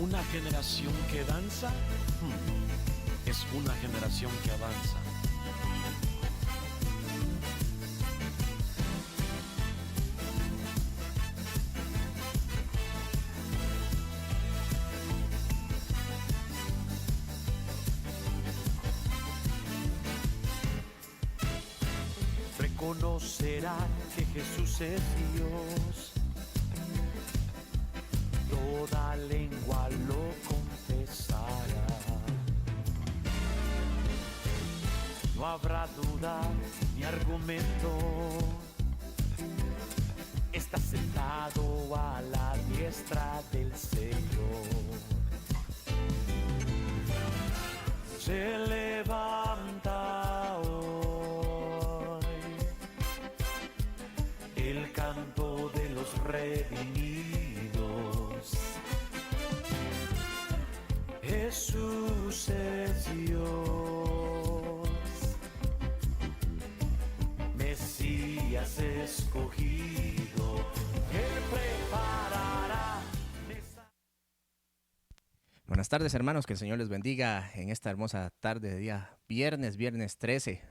¿Una generación que danza? Es una generación que avanza. Reconocerá que Jesús es Dios. Toda lengua lo confesará. No habrá duda ni argumento. Está sentado a la diestra del Señor. Se levanta hoy el canto de los redimidos. Jesús es Dios, Mesías escogido. Él preparará mesa. Buenas tardes, hermanos, que el Señor les bendiga en esta hermosa tarde de día viernes 13,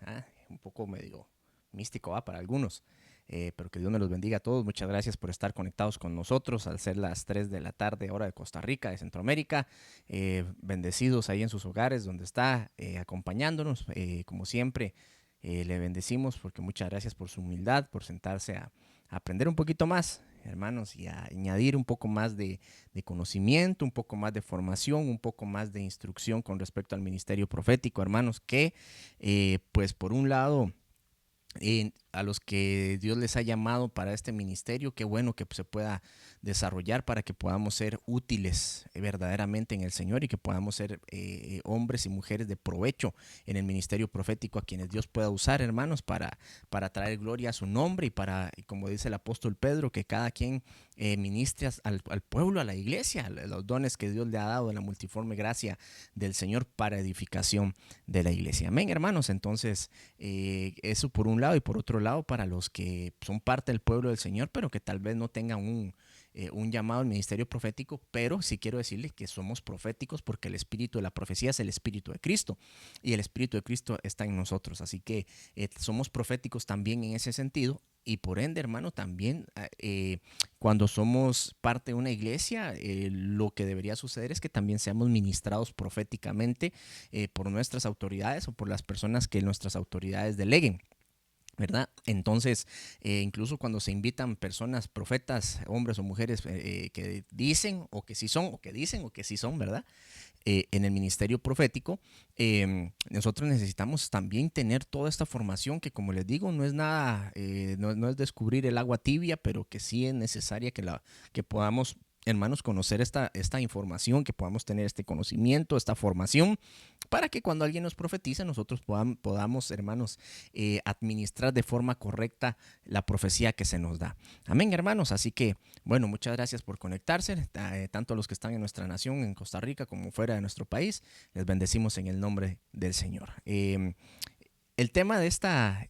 un poco medio místico para algunos, pero que Dios me los bendiga a todos. Muchas gracias por estar conectados con nosotros al ser las 3 de la tarde, hora de Costa Rica, de Centroamérica. Bendecidos ahí en sus hogares donde está acompañándonos, como siempre. Le bendecimos porque muchas gracias por su humildad, por sentarse a aprender un poquito más, hermanos, y a añadir un poco más de conocimiento, un poco más de formación, un poco más de instrucción con respecto al ministerio profético, hermanos, que pues por un lado, a los que Dios les ha llamado para este ministerio, qué bueno que se pueda desarrollar para que podamos ser útiles verdaderamente en el Señor y que podamos ser hombres y mujeres de provecho en el ministerio profético a quienes Dios pueda usar, hermanos, para traer gloria a su nombre y para, como dice el apóstol Pedro, que cada quien ministre al pueblo, a la iglesia, los dones que Dios le ha dado en la multiforme gracia del Señor para edificación de la iglesia. Amén, hermanos. Entonces, eso por un lado, y por otro lado, para los que son parte del pueblo del Señor, pero que tal vez no tengan un llamado al ministerio profético, pero sí quiero decirles que somos proféticos porque el espíritu de la profecía es el espíritu de Cristo y el espíritu de Cristo está en nosotros, así que somos proféticos también en ese sentido. Y por ende, hermano, también cuando somos parte de una iglesia, lo que debería suceder es que también seamos ministrados proféticamente por nuestras autoridades o por las personas que nuestras autoridades deleguen, ¿verdad? Entonces, incluso cuando se invitan personas, profetas, hombres o mujeres que dicen o que sí son, o que dicen o que sí son, ¿verdad? En el ministerio profético, nosotros necesitamos también tener toda esta formación que, como les digo, no es nada, no es descubrir el agua tibia, pero que sí es necesaria que podamos, hermanos, conocer esta información, que podamos tener este conocimiento, esta formación, para que cuando alguien nos profetiza, nosotros podamos, hermanos, administrar de forma correcta la profecía que se nos da. Amén, hermanos. Así que, bueno, muchas gracias por conectarse, tanto a los que están en nuestra nación, en Costa Rica, como fuera de nuestro país. Les bendecimos en el nombre del Señor. El tema de esta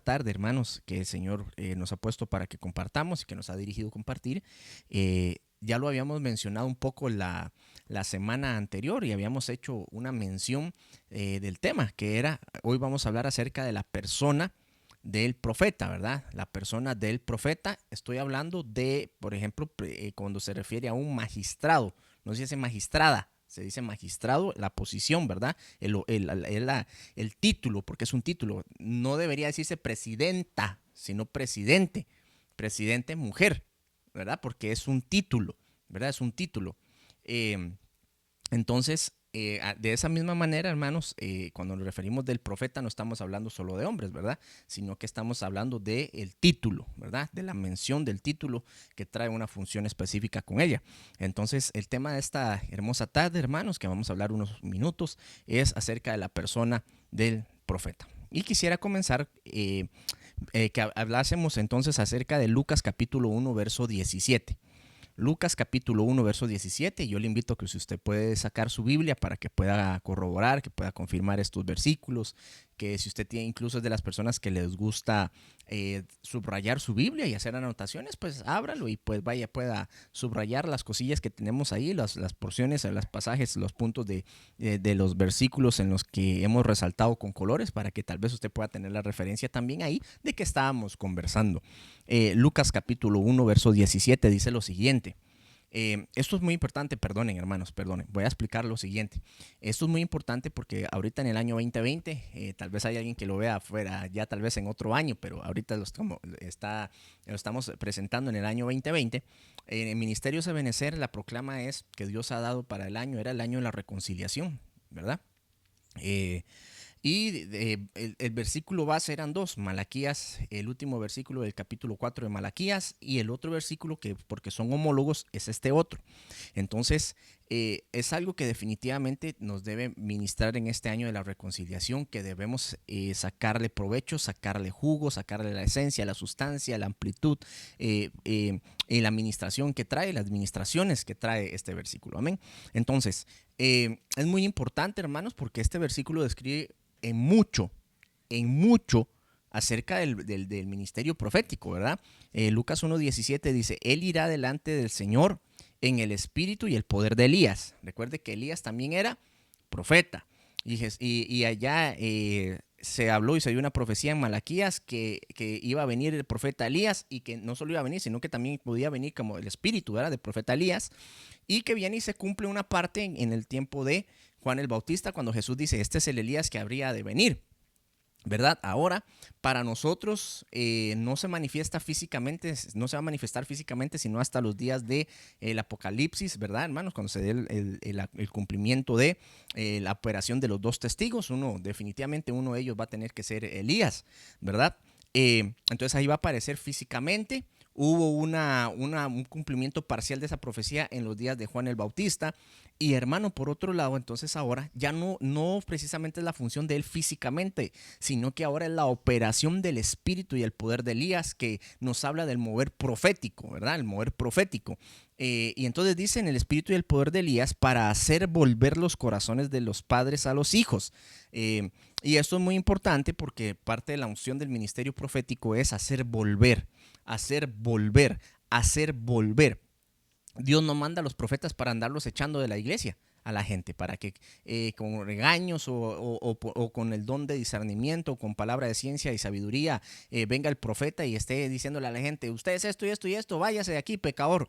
tarde, hermanos, que el Señor nos ha puesto para que compartamos y que nos ha dirigido a compartir, ya lo habíamos mencionado un poco la semana anterior y habíamos hecho una mención del tema, que era, hoy vamos a hablar acerca de la persona del profeta, ¿verdad? La persona del profeta, estoy hablando de, por ejemplo, cuando se refiere a un magistrado, no se dice magistrada, se dice magistrado, la posición, ¿verdad? El título, porque es un título, no debería decirse presidenta, sino presidente, presidente mujer, ¿verdad? Porque es un título, ¿verdad? Es un título. Entonces, de esa misma manera, hermanos, cuando nos referimos del profeta no estamos hablando solo de hombres, ¿verdad? Sino que estamos hablando del título, ¿verdad? De la mención del título que trae una función específica con ella. Entonces, el tema de esta hermosa tarde, hermanos, que vamos a hablar unos minutos, es acerca de la persona del profeta. Y quisiera comenzar que hablásemos entonces acerca de Lucas capítulo 1, verso 17. Lucas capítulo 1, verso 17. Yo le invito a que si usted puede sacar su Biblia para que pueda corroborar, que pueda confirmar estos versículos, que si usted tiene incluso es de las personas que les gusta subrayar su Biblia y hacer anotaciones, pues ábralo y pues vaya, pueda subrayar las cosillas que tenemos ahí, las porciones, los pasajes, los puntos de los versículos en los que hemos resaltado con colores para que tal vez usted pueda tener la referencia también ahí de que estábamos conversando. Lucas capítulo 1, verso 17 dice lo siguiente. Esto es muy importante, perdonen hermanos, perdonen, voy a explicar lo siguiente. Esto es muy importante porque ahorita en el año 2020, tal vez hay alguien que lo vea afuera ya tal vez en otro año, pero ahorita lo estamos presentando en el año 2020. En el Ministerio Ebenecer la proclama es que Dios ha dado para el año, era el año de la reconciliación, ¿verdad? El versículo base eran dos, Malaquías, el último versículo del capítulo 4 de Malaquías, y el otro versículo que, porque son homólogos, es este otro. Entonces, es algo que definitivamente nos debe ministrar en este año de la reconciliación, que debemos sacarle provecho, sacarle jugo, sacarle la esencia, la sustancia, la amplitud, la administración que trae, las administraciones que trae este versículo. Amén. Entonces, es muy importante, hermanos, porque este versículo describe en mucho acerca del ministerio profético, ¿verdad? Lucas 1:17 dice, Él irá delante del Señor en el espíritu y el poder de Elías. Recuerde que Elías también era profeta. Y allá se habló y se dio una profecía en Malaquías que iba a venir el profeta Elías, y que no solo iba a venir, sino que también podía venir como el espíritu, ¿verdad?, del profeta Elías, y que viene y se cumple una parte en el tiempo de Juan el Bautista, cuando Jesús dice, este es el Elías que habría de venir, ¿verdad? Ahora, para nosotros no se manifiesta físicamente, no se va a manifestar físicamente, sino hasta los días del Apocalipsis, ¿verdad, hermanos? Cuando se dé el cumplimiento de la operación de los dos testigos, definitivamente uno de ellos va a tener que ser Elías, ¿verdad? Entonces ahí va a aparecer físicamente. Hubo un cumplimiento parcial de esa profecía en los días de Juan el Bautista. Y hermano, por otro lado, entonces ahora ya no precisamente es la función de él físicamente, sino que ahora es la operación del Espíritu y el poder de Elías, que nos habla del mover profético, ¿verdad? El mover profético. Y entonces dicen el Espíritu y el poder de Elías para hacer volver los corazones de los padres a los hijos. Y esto es muy importante porque parte de la unción del ministerio profético es hacer volver, hacer volver, hacer volver. Dios no manda a los profetas para andarlos echando de la iglesia a la gente, para que con regaños o con el don de discernimiento, con palabra de ciencia y sabiduría, venga el profeta y esté diciéndole a la gente, usted es esto y esto y esto, váyase de aquí, pecador.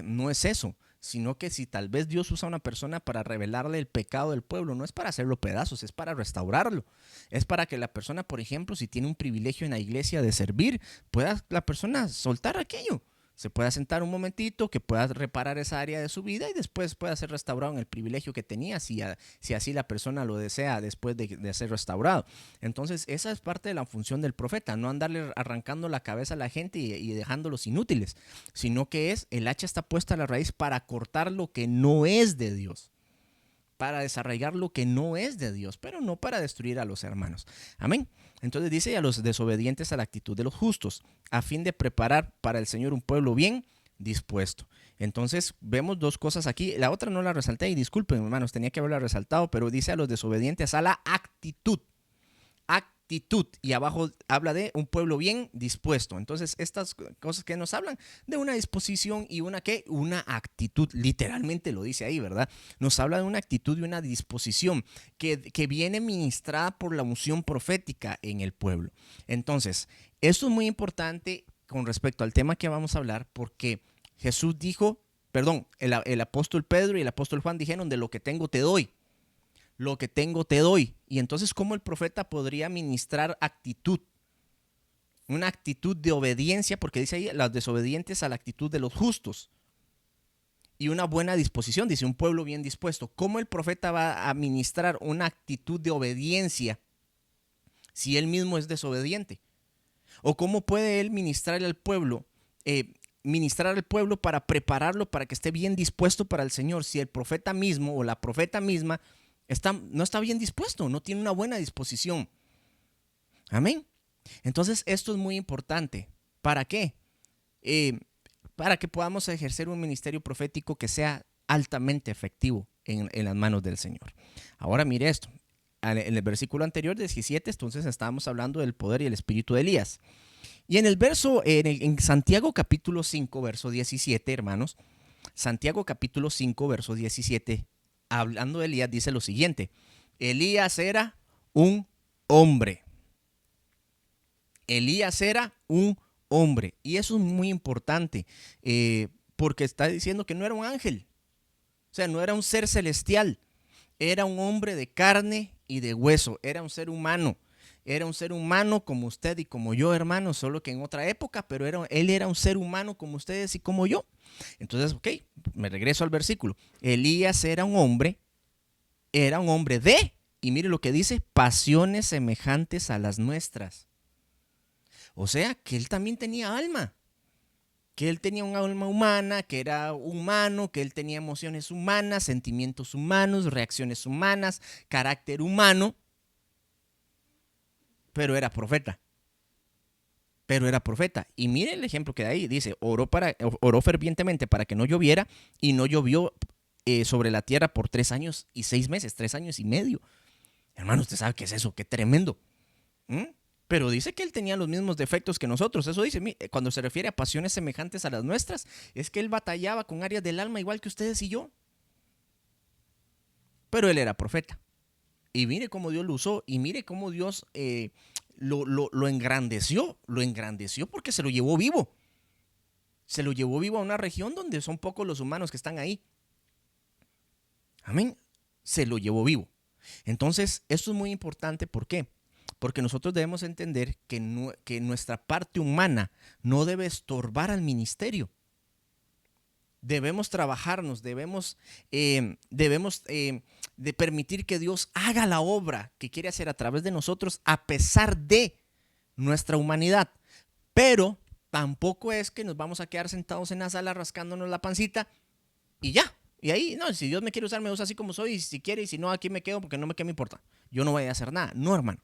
No es eso, sino que si tal vez Dios usa a una persona para revelarle el pecado del pueblo, no es para hacerlo pedazos, es para restaurarlo. Es para que la persona, por ejemplo, si tiene un privilegio en la iglesia de servir, pueda la persona soltar aquello. Se pueda sentar un momentito, que pueda reparar esa área de su vida y después pueda ser restaurado en el privilegio que tenía, si así la persona lo desea después de ser restaurado. Entonces, esa es parte de la función del profeta, no andarle arrancando la cabeza a la gente y dejándolos inútiles, sino que el hacha está puesta a la raíz para cortar lo que no es de Dios, para desarraigar lo que no es de Dios, pero no para destruir a los hermanos. Amén. Entonces dice, a los desobedientes a la actitud de los justos, a fin de preparar para el Señor un pueblo bien dispuesto. Entonces vemos dos cosas aquí. La otra no la resalté y disculpen, hermanos, tenía que haberla resaltado, pero dice a los desobedientes a la actitud. Actitud, y abajo habla de un pueblo bien dispuesto. Entonces estas cosas que nos hablan de una disposición y una actitud, literalmente lo dice ahí, ¿verdad? Nos habla de una actitud y una disposición que viene ministrada por la unción profética en el pueblo. Entonces, esto es muy importante con respecto al tema que vamos a hablar, porque Jesús dijo, el apóstol Pedro y el apóstol Juan dijeron, de lo que tengo te doy. Lo que tengo te doy. Y entonces, ¿cómo el profeta podría ministrar actitud? Una actitud de obediencia, porque dice ahí, los desobedientes a la actitud de los justos. Y una buena disposición, dice, un pueblo bien dispuesto. ¿Cómo el profeta va a ministrar una actitud de obediencia si él mismo es desobediente? ¿O cómo puede él ministrar al pueblo para prepararlo para que esté bien dispuesto para el Señor, si el profeta mismo o la profeta misma no está bien dispuesto, no tiene una buena disposición? Amén. Entonces esto es muy importante. ¿Para qué? para que podamos ejercer un ministerio profético que sea altamente efectivo en las manos del Señor. Ahora mire esto, en el versículo anterior 17, entonces estábamos hablando del poder y el espíritu de Elías. Y en el verso, en Santiago capítulo 5, verso 17, hermanos, Santiago capítulo 5, verso 17, hablando de Elías, dice lo siguiente: Elías era un hombre. Elías era un hombre. Y eso es muy importante, porque está diciendo que no era un ángel. O sea, no era un ser celestial. Era un hombre de carne y de hueso. Era un ser humano. Era un ser humano como usted y como yo, hermano, solo que en otra época, pero él era un ser humano como ustedes y como yo. Entonces, ok, me regreso al versículo. Elías era un hombre de, y mire lo que dice, pasiones semejantes a las nuestras. O sea, que él también tenía alma, que él tenía un alma humana, que era humano, que él tenía emociones humanas, sentimientos humanos, reacciones humanas, carácter humano, pero era profeta. Y mire el ejemplo que da ahí. Dice, oró fervientemente para que no lloviera, y no llovió sobre la tierra por 3 años y 6 meses, 3 años y medio. Hermano, usted sabe qué es eso, qué tremendo. Pero dice que él tenía los mismos defectos que nosotros. Eso dice, cuando se refiere a pasiones semejantes a las nuestras, es que él batallaba con áreas del alma igual que ustedes y yo. Pero él era profeta. Y mire cómo Dios lo usó, y mire cómo Dios lo engrandeció. Lo engrandeció porque se lo llevó vivo. Se lo llevó vivo a una región donde son pocos los humanos que están ahí. Amén. Se lo llevó vivo. Entonces, esto es muy importante. ¿Por qué? Porque nosotros debemos entender que nuestra parte humana no debe estorbar al ministerio. Debemos trabajarnos, debemos de permitir que Dios haga la obra que quiere hacer a través de nosotros a pesar de nuestra humanidad. Pero tampoco es que nos vamos a quedar sentados en la sala rascándonos la pancita y ya. Y ahí, no, si Dios me quiere usar, me usa así como soy, y si quiere, y si no, aquí me quedo porque no me importa. Yo no voy a hacer nada. No, hermano.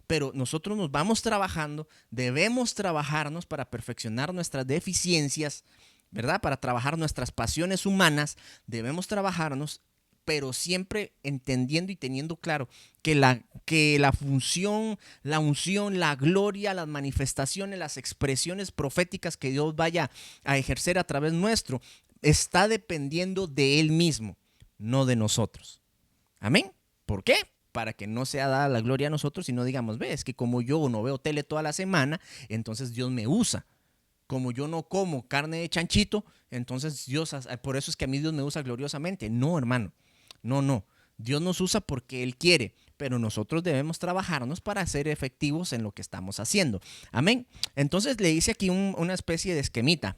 Pero nosotros nos vamos trabajando, debemos trabajarnos para perfeccionar nuestras deficiencias, ¿verdad? Para trabajar nuestras pasiones humanas, debemos trabajarnos, pero siempre entendiendo y teniendo claro que la función, la unción, la gloria, las manifestaciones, las expresiones proféticas que Dios vaya a ejercer a través nuestro, está dependiendo de Él mismo, no de nosotros. ¿Amén? ¿Por qué? Para que no sea dada la gloria a nosotros y no digamos, es que como yo no veo tele toda la semana, entonces Dios me usa. Como yo no como carne de chanchito, entonces Dios, por eso es que a mí Dios me usa gloriosamente. No, hermano, no. Dios nos usa porque Él quiere, pero nosotros debemos trabajarnos para ser efectivos en lo que estamos haciendo. Amén. Entonces le hice aquí una especie de esquemita.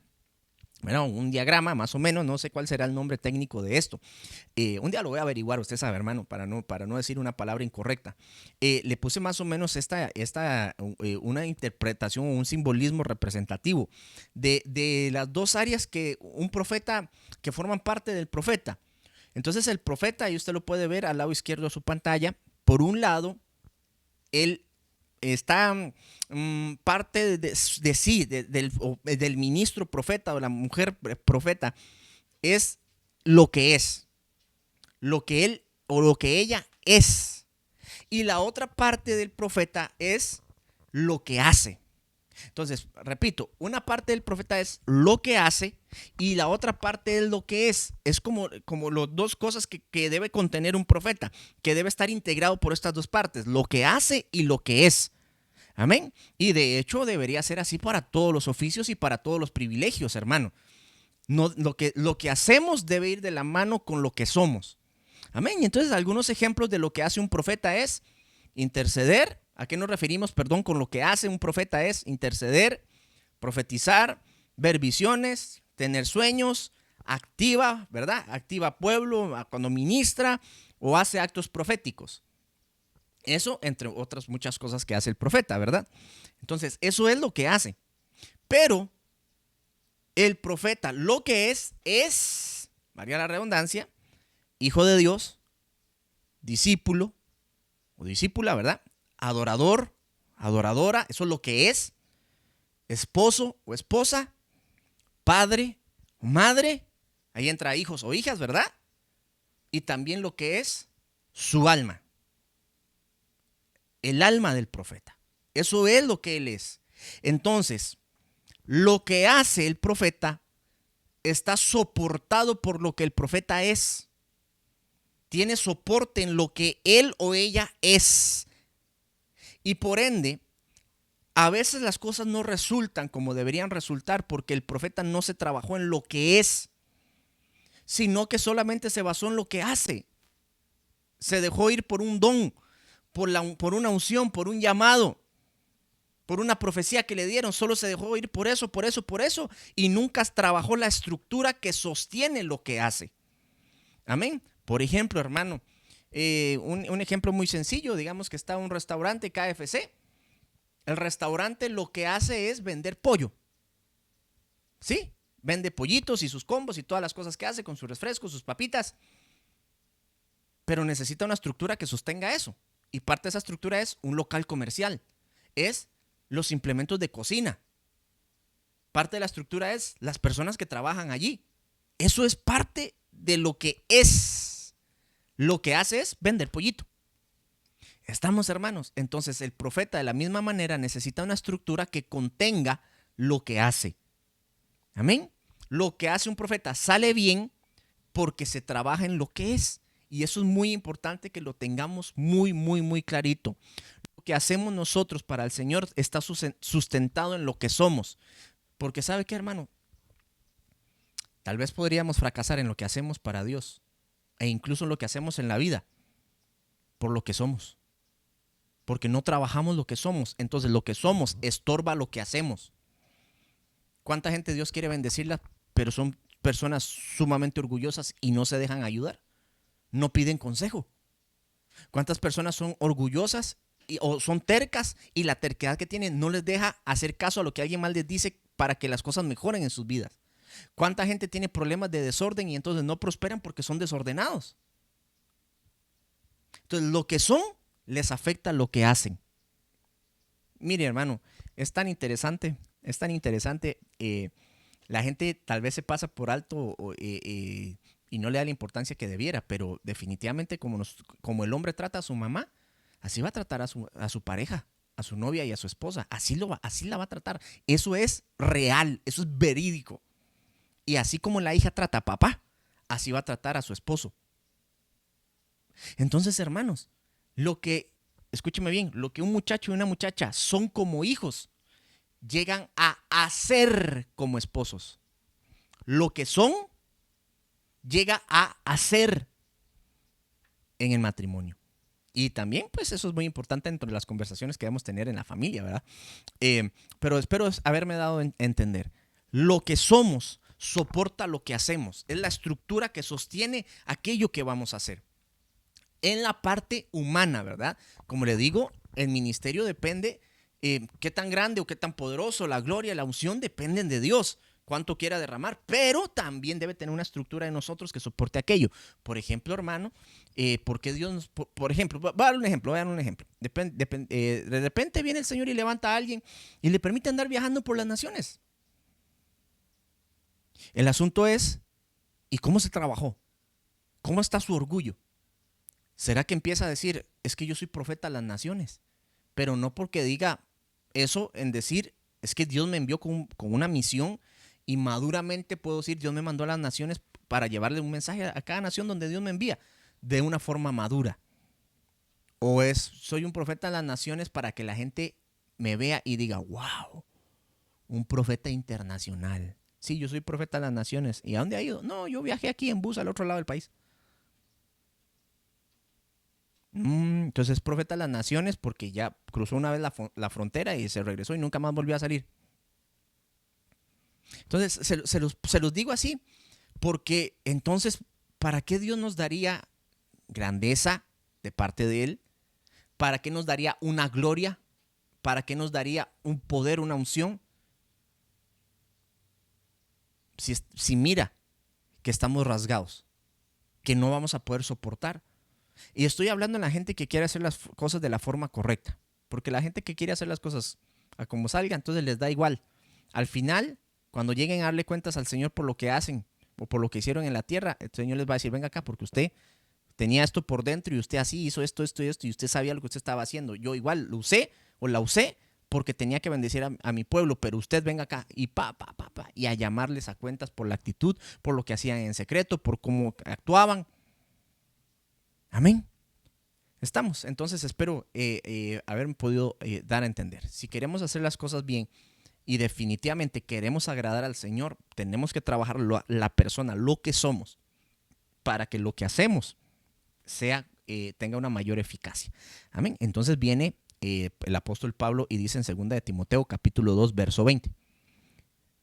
Bueno, un diagrama más o menos, no sé cuál será el nombre técnico de esto. Un día lo voy a averiguar, usted sabe, hermano, para no decir una palabra incorrecta. Le puse más o menos una interpretación o un simbolismo representativo de las dos áreas que un profeta, que forman parte del profeta. Entonces el profeta, y usted lo puede ver al lado izquierdo de su pantalla, por un lado, él está parte del ministro profeta o la mujer profeta, es lo que es, lo que él o lo que ella es. Y la otra parte del profeta es lo que hace. Entonces, repito, una parte del profeta es lo que hace y la otra parte es lo que es. Es como las dos cosas que debe contener un profeta, que debe estar integrado por estas dos partes, lo que hace y lo que es. Amén. Y de hecho debería ser así para todos los oficios y para todos los privilegios, hermano. No, lo que hacemos debe ir de la mano con lo que somos. Amén. Y entonces algunos ejemplos de lo que hace un profeta es interceder. ¿A qué nos referimos? Perdón, con lo que hace un profeta es interceder, profetizar, ver visiones, tener sueños, activa, ¿verdad? Activa pueblo cuando ministra o hace actos proféticos. Eso, entre otras muchas cosas que hace el profeta, ¿verdad? Entonces, eso es lo que hace. Pero el profeta lo que es, valga la redundancia, hijo de Dios, discípulo o discípula, ¿verdad? Adorador, adoradora, eso es lo que es, esposo o esposa, padre, madre, ahí entra hijos o hijas, ¿verdad? Y también lo que es su alma, el alma del profeta. Eso es lo que él es. Entonces, lo que hace el profeta está soportado por lo que el profeta es. Tiene soporte en lo que él o ella es. Y por ende, a veces las cosas no resultan como deberían resultar porque el profeta no se trabajó en lo que es, sino que solamente se basó en lo que hace. Se dejó ir por un don, por una unción, por un llamado, por una profecía que le dieron. Solo se dejó ir por eso, y nunca trabajó la estructura que sostiene lo que hace. Amén. Por ejemplo, hermano, un ejemplo muy sencillo, digamos que está un restaurante KFC. El restaurante lo que hace es vender pollo. ¿Sí? Vende pollitos y sus combos y todas las cosas que hace con sus refrescos, sus papitas. Pero necesita una estructura que sostenga eso. Y parte de esa estructura es un local comercial. Es los implementos de cocina. Parte de la estructura es las personas que trabajan allí. Eso es parte de lo que es. Lo que hace es vender pollito. ¿Estamos, hermanos? Entonces el profeta de la misma manera necesita una estructura que contenga lo que hace. Amén. Lo que hace un profeta sale bien porque se trabaja en lo que es. Y eso es muy importante que lo tengamos muy, muy, muy clarito. Lo que hacemos nosotros para el Señor está sustentado en lo que somos. Porque ¿sabe qué, hermano? Tal vez podríamos fracasar en lo que hacemos para Dios e incluso en lo que hacemos en la vida por lo que somos. Porque no trabajamos lo que somos. Entonces lo que somos estorba lo que hacemos. ¿Cuánta gente Dios quiere bendecirla, pero son personas sumamente orgullosas y no se dejan ayudar? No piden consejo. ¿Cuántas personas son orgullosas o son tercas y la terquedad que tienen no les deja hacer caso a lo que alguien más les dice para que las cosas mejoren en sus vidas? ¿Cuánta gente tiene problemas de desorden y entonces no prosperan porque son desordenados? Entonces lo que son les afecta lo que hacen. Mire, hermano, es tan interesante. La gente tal vez se pasa por alto y no le da la importancia que debiera, pero definitivamente como el hombre trata a su mamá, así va a tratar a su pareja, a su novia y a su esposa. Así la va a tratar. Eso es real, eso es verídico. Y así como la hija trata a papá, así va a tratar a su esposo. Entonces, hermanos, escúcheme bien, lo que un muchacho y una muchacha son como hijos, llegan a hacer como esposos. Lo que son, llega a hacer en el matrimonio. Y también, pues, eso es muy importante entre las conversaciones que debemos tener en la familia, ¿verdad? Pero espero haberme dado a entender. Lo que somos soporta lo que hacemos. Es la estructura que sostiene aquello que vamos a hacer. En la parte humana, ¿verdad? Como le digo, el ministerio depende, qué tan grande o qué tan poderoso, la gloria, la unción dependen de Dios, cuánto quiera derramar, pero también debe tener una estructura de nosotros que soporte aquello. Por ejemplo, hermano, porque Dios por ejemplo, voy a dar un ejemplo. De repente viene el Señor y levanta a alguien y le permite andar viajando por las naciones. El asunto es, ¿y cómo se trabajó? ¿Cómo está su orgullo? ¿Será que empieza a decir, es que yo soy profeta a las naciones? Pero no porque diga eso en decir, es que Dios me envió con una misión y maduramente puedo decir, Dios me mandó a las naciones para llevarle un mensaje a cada nación donde Dios me envía, de una forma madura. O soy un profeta a las naciones para que la gente me vea y diga, wow, un profeta internacional. Sí, yo soy profeta a las naciones. ¿Y a dónde ha ido? No, yo viajé aquí en bus al otro lado del país. Entonces es profeta a las naciones porque ya cruzó una vez la frontera y se regresó y nunca más volvió a salir. Entonces se los digo así porque entonces, ¿para qué Dios nos daría grandeza de parte de Él? ¿Para qué nos daría una gloria? ¿Para qué nos daría un poder, una unción? Si mira que estamos rasgados, que no vamos a poder soportar. Y estoy hablando de la gente que quiere hacer las cosas de la forma correcta. Porque la gente que quiere hacer las cosas a como salga, entonces les da igual. Al final, Cuando lleguen a darle cuentas al Señor por lo que hacen o por lo que hicieron en la tierra, el Señor les va a decir, venga acá porque usted tenía esto por dentro y usted así hizo esto, esto y esto y usted sabía lo que usted estaba haciendo. Yo igual lo usé o la usé porque tenía que bendecir a mi pueblo, pero usted venga acá y y a llamarles a cuentas por la actitud, por lo que hacían en secreto, por cómo actuaban. Amén. Estamos. Entonces espero haberme podido dar a entender. Si queremos hacer las cosas bien y definitivamente queremos agradar al Señor, tenemos que trabajar la persona, lo que somos, para que lo que hacemos tenga una mayor eficacia. Amén. Entonces viene el apóstol Pablo y dice en 2 de Timoteo capítulo 2 verso 20.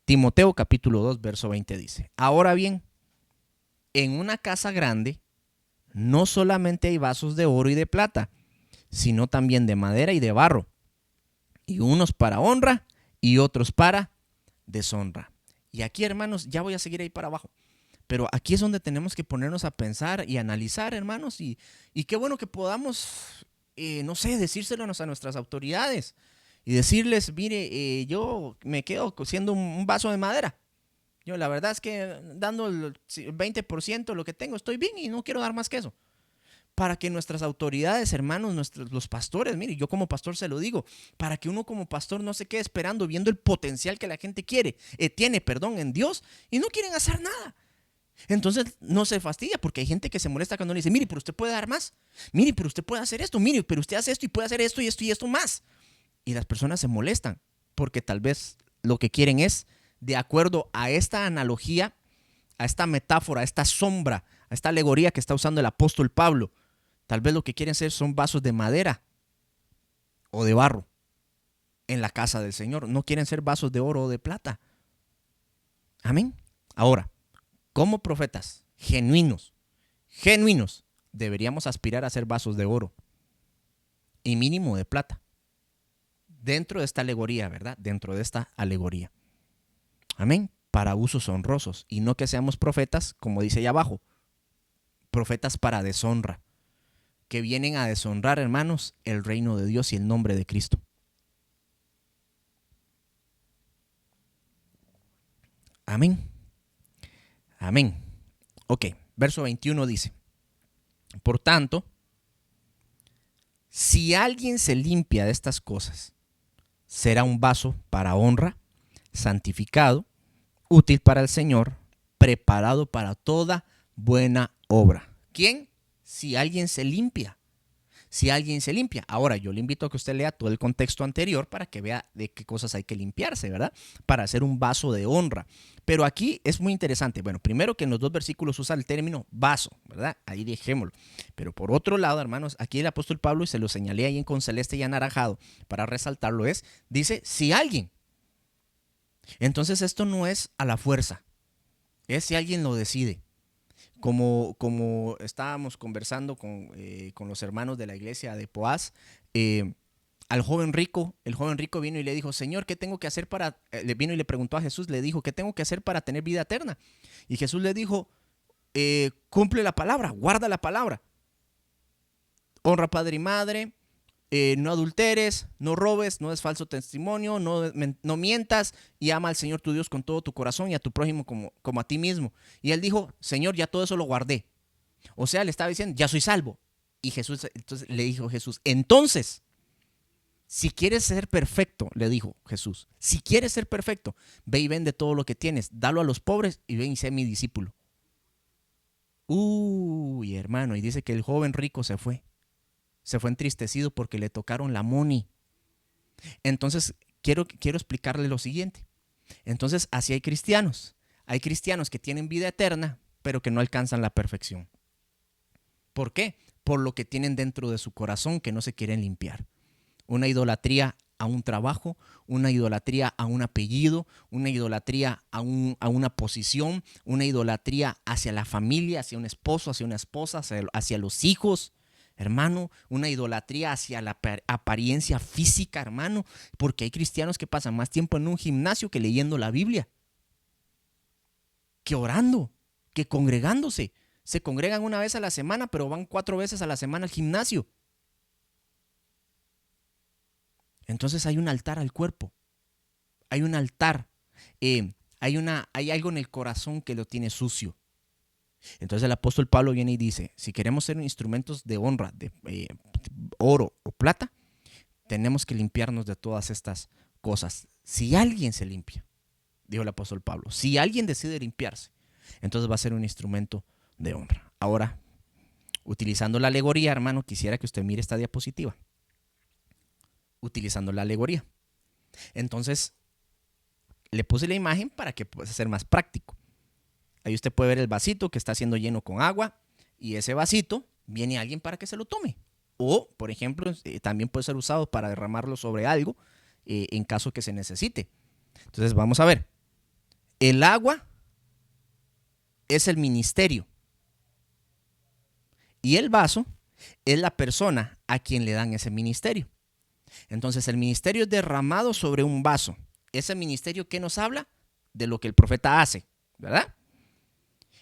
Timoteo capítulo 2 verso 20 dice, ahora bien, en una casa grande no solamente hay vasos de oro y de plata, sino también de madera y de barro, y unos para honra y otros para deshonra. Y aquí, hermanos, ya voy a seguir ahí para abajo. Pero aquí es donde tenemos que ponernos a pensar y analizar, hermanos, y qué bueno que podamos, no sé, decírselos a nuestras autoridades y decirles, mire, yo me quedo siendo un vaso de madera. Yo la verdad es que dando el 20% lo que tengo estoy bien y no quiero dar más que eso. Para que nuestras autoridades, hermanos, los pastores, mire, yo como pastor se lo digo, para que uno como pastor no se quede esperando viendo el potencial que la gente tiene en Dios y no quieren hacer nada. Entonces no se fastidia porque hay gente que se molesta cuando le dice, mire, pero usted puede dar más, mire, pero usted puede hacer esto, mire, pero usted hace esto y puede hacer esto y esto y esto más. Y las personas se molestan porque tal vez lo que quieren es, de acuerdo a esta analogía, a esta metáfora, a esta sombra, a esta alegoría que está usando el apóstol Pablo, tal vez lo que quieren ser son vasos de madera o de barro en la casa del Señor. No quieren ser vasos de oro o de plata. Amén. Ahora, como profetas genuinos, deberíamos aspirar a ser vasos de oro y mínimo de plata. Dentro de esta alegoría, ¿verdad? Dentro de esta alegoría. Amén. Para usos honrosos y no que seamos profetas, como dice allá abajo, profetas para deshonra, que vienen a deshonrar, hermanos, el reino de Dios y el nombre de Cristo. Amén. Amén. Ok, verso 21 dice, por tanto, si alguien se limpia de estas cosas, será un vaso para honra, santificado, útil para el Señor, preparado para toda buena obra. ¿Quién? Si alguien se limpia. Si alguien se limpia. Ahora, yo le invito a que usted lea todo el contexto anterior para que vea de qué cosas hay que limpiarse, ¿verdad? Para hacer un vaso de honra. Pero aquí es muy interesante. Bueno, primero que en los dos versículos usa el término vaso, ¿verdad? Ahí dejémoslo. Pero por otro lado, hermanos, aquí el apóstol Pablo, y se lo señalé ahí con celeste y anaranjado para resaltarlo, dice, si alguien. Entonces esto no es a la fuerza. Es si alguien lo decide. Como estábamos conversando con los hermanos de la iglesia de Poás, al joven rico, el joven rico vino y le dijo, Señor, ¿qué tengo que hacer para...? Le vino y le preguntó a Jesús, le dijo, ¿qué tengo que hacer para tener vida eterna? Y Jesús le dijo, cumple la palabra, guarda la palabra. Honra padre y madre, no adulteres, no robes, no des falso testimonio, no mientas y ama al Señor tu Dios con todo tu corazón y a tu prójimo como a ti mismo. Y él dijo, Señor, ya todo eso lo guardé. O sea, le estaba diciendo, ya soy salvo. Y entonces le dijo Jesús, entonces, si quieres ser perfecto, le dijo Jesús, si quieres ser perfecto, ve y vende todo lo que tienes, dalo a los pobres y ven y sé mi discípulo. Uy, hermano, y dice que el joven rico se fue entristecido porque le tocaron la money. Entonces, quiero explicarle lo siguiente. Entonces, así hay cristianos que tienen vida eterna, pero que no alcanzan la perfección. ¿Por qué? Por lo que tienen dentro de su corazón que no se quieren limpiar. Una idolatría a un trabajo, una idolatría a un apellido, una idolatría a una posición, una idolatría hacia la familia, hacia un esposo, hacia una esposa, hacia los hijos. Hermano, una idolatría hacia la apariencia física, hermano, porque hay cristianos que pasan más tiempo en un gimnasio que leyendo la Biblia, que orando, que congregándose. Se congregan una vez a la semana, pero van 4 veces a la semana al gimnasio. Entonces hay un altar al cuerpo, hay un altar hay algo en el corazón que lo tiene sucio. Entonces el apóstol Pablo viene y dice, si queremos ser instrumentos de honra, de oro o plata, tenemos que limpiarnos de todas estas cosas. Si alguien se limpia, dijo el apóstol Pablo, si alguien decide limpiarse, entonces va a ser un instrumento de honra. Ahora, utilizando la alegoría, hermano, quisiera que usted mire esta diapositiva. Utilizando la alegoría. Entonces, le puse la imagen para que pueda ser más práctico. Ahí usted puede ver el vasito que está siendo lleno con agua y ese vasito viene alguien para que se lo tome. O, por ejemplo, también puede ser usado para derramarlo sobre algo en caso que se necesite. Entonces, vamos a ver. El agua es el ministerio y el vaso es la persona a quien le dan ese ministerio. Entonces, el ministerio es derramado sobre un vaso. Ese ministerio, ¿qué nos habla? De lo que el profeta hace, ¿verdad?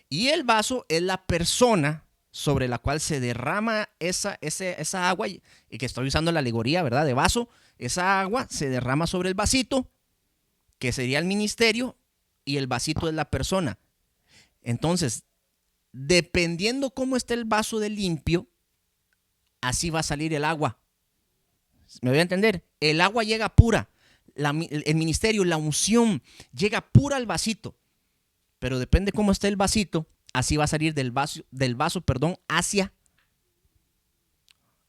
Y el vaso es la persona sobre la cual se derrama esa agua, y que estoy usando la alegoría, ¿verdad? De vaso, esa agua se derrama sobre el vasito, que sería el ministerio, y el vasito es la persona. Entonces, dependiendo cómo esté el vaso de limpio, así va a salir el agua. ¿Me voy a entender? El agua llega pura. El ministerio, la unción, llega pura al vasito. Pero depende cómo esté el vasito, así va a salir del vaso, hacia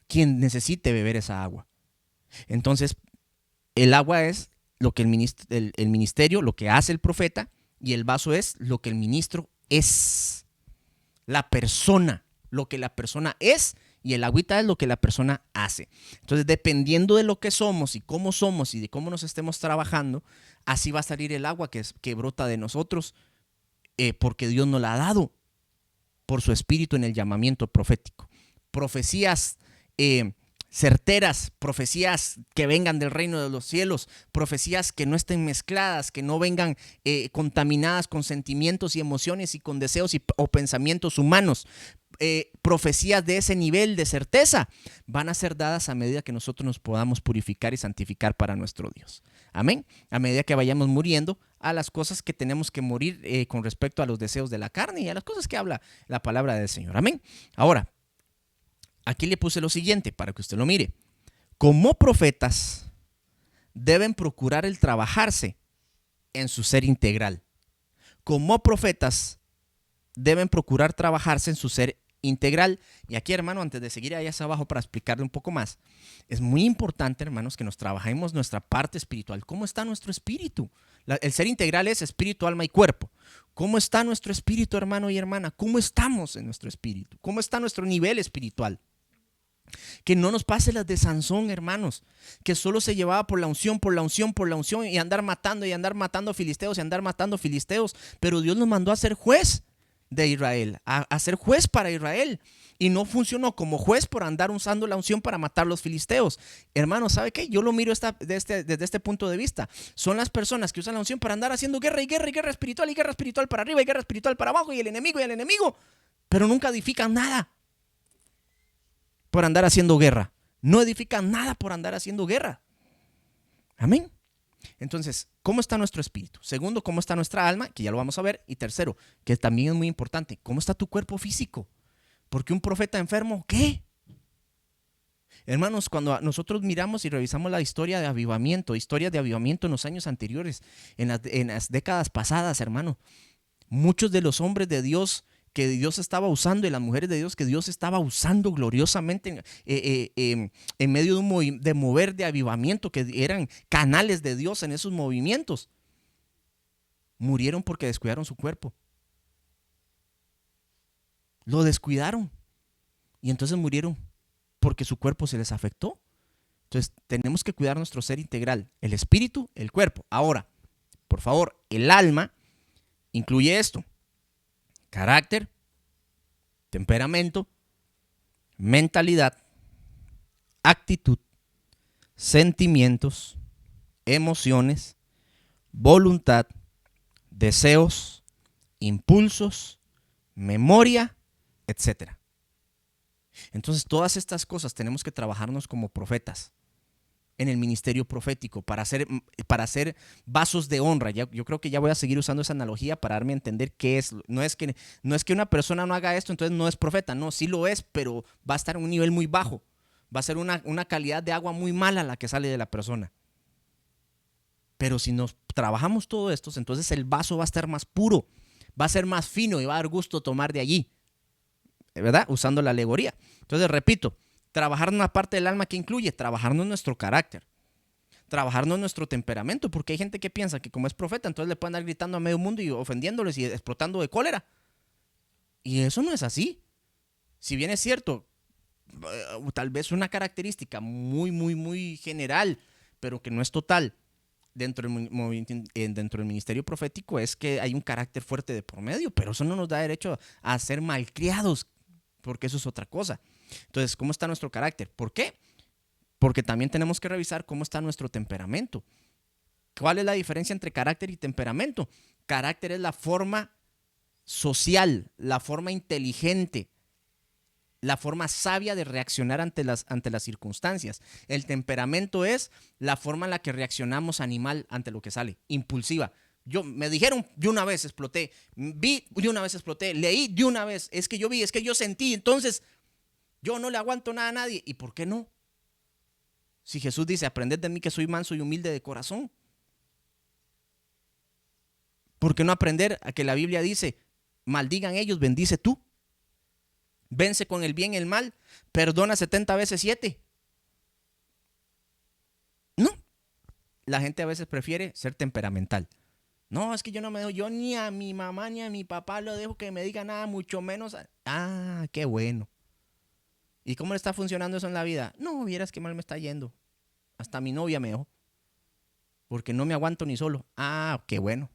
quien necesite beber esa agua. Entonces, el agua es lo que el ministerio, lo que hace el profeta, y el vaso es lo que el ministro es. La persona, lo que la persona es, y el agüita es lo que la persona hace. Entonces, dependiendo de lo que somos y de cómo nos estemos trabajando, así va a salir el agua que brota de nosotros, porque Dios nos la ha dado por su espíritu en el llamamiento profético. Profecías certeras, profecías que vengan del reino de los cielos, profecías que no estén mezcladas, que no vengan contaminadas con sentimientos y emociones y con deseos o pensamientos humanos. Profecías de ese nivel de certeza van a ser dadas a medida que nosotros nos podamos purificar y santificar para nuestro Dios. Amén. A medida que vayamos muriendo a las cosas que tenemos que morir con respecto a los deseos de la carne y a las cosas que habla la palabra del Señor. Amén. Ahora, aquí le puse lo siguiente para que usted lo mire. Como profetas deben procurar el trabajarse en su ser integral. Como profetas deben procurar trabajarse en su ser integral. Y aquí, hermano, antes de seguir allá hacia abajo para explicarle un poco más, es muy importante, hermanos, que nos trabajemos nuestra parte espiritual. ¿Cómo está nuestro espíritu? El ser integral es espíritu, alma y cuerpo. ¿Cómo está nuestro espíritu, hermano y hermana? ¿Cómo estamos en nuestro espíritu? ¿Cómo está nuestro nivel espiritual? Que no nos pase las de Sansón, hermanos, que solo se llevaba por la unción y andar matando filisteos, pero Dios nos mandó a ser juez de Israel, a ser juez para Israel, y no funcionó como juez por andar usando la unción para matar los filisteos. Hermanos, ¿sabe qué? Yo lo miro desde este punto de vista. Son las personas que usan la unción para andar haciendo guerra espiritual para arriba y guerra espiritual para abajo, y el enemigo, pero nunca edifican nada por andar haciendo guerra. No edifican nada por andar haciendo guerra. Amén. Entonces, ¿cómo está nuestro espíritu? Segundo, ¿cómo está nuestra alma? Que ya lo vamos a ver. Y tercero, que también es muy importante, ¿cómo está tu cuerpo físico? Porque un profeta enfermo, ¿qué? Hermanos, cuando nosotros miramos y revisamos la historias de avivamiento en los años anteriores, en las décadas pasadas, hermano, muchos de los hombres de Dios que Dios estaba usando y las mujeres de Dios que Dios estaba usando gloriosamente en medio de mover de avivamiento, que eran canales de Dios en esos movimientos, murieron porque descuidaron su cuerpo. Lo descuidaron y entonces murieron porque su cuerpo se les afectó. Entonces tenemos que cuidar nuestro ser integral, el espíritu, el cuerpo. Ahora, por favor, el alma incluye esto: carácter, temperamento, mentalidad, actitud, sentimientos, emociones, voluntad, deseos, impulsos, memoria, etc. Entonces, todas estas cosas tenemos que trabajarnos como profetas en el ministerio profético para hacer vasos de honra. Yo creo que ya voy a seguir usando esa analogía para darme a entender qué es. No es que una persona no haga esto, entonces no es profeta. No, sí lo es, pero va a estar en un nivel muy bajo. Va a ser una calidad de agua muy mala la que sale de la persona. Pero si nos trabajamos todo esto, entonces el vaso va a estar más puro, va a ser más fino y va a dar gusto tomar de allí, ¿verdad? Usando la alegoría. Entonces, repito, trabajar en una parte del alma que incluye trabajarnos nuestro carácter, trabajarnos nuestro temperamento, porque hay gente que piensa que como es profeta, entonces le pueden andar gritando a medio mundo y ofendiéndoles y explotando de cólera. Y eso no es así. Si bien es cierto, tal vez una característica muy, muy, muy general, pero que no es total, dentro del ministerio profético es que hay un carácter fuerte de por medio, pero eso no nos da derecho a ser malcriados, porque eso es otra cosa. Entonces, ¿cómo está nuestro carácter? ¿Por qué? Porque también tenemos que revisar cómo está nuestro temperamento. ¿Cuál es la diferencia entre carácter y temperamento? Carácter es la forma social, la forma inteligente, la forma sabia de reaccionar ante las circunstancias. El temperamento es la forma en la que reaccionamos animal ante lo que sale, impulsiva. Me dijeron, de una vez exploté, vi, de una vez exploté, leí, de una vez, es que yo vi, es que yo sentí, entonces yo no le aguanto nada a nadie. ¿Y por qué no? Si Jesús dice, aprended de mí que soy manso y humilde de corazón. ¿Por qué no aprender a que la Biblia dice, maldigan ellos, bendice tú? Vence con el bien el mal, perdona 70 veces 7. No, la gente a veces prefiere ser temperamental. No, es que yo no me dejo, yo ni a mi mamá ni a mi papá lo dejo que me diga nada, mucho menos. Qué bueno. ¿Y cómo le está funcionando eso en la vida? No, vieras qué mal me está yendo. Hasta mi novia me dejó. Porque no me aguanto ni solo. Qué bueno.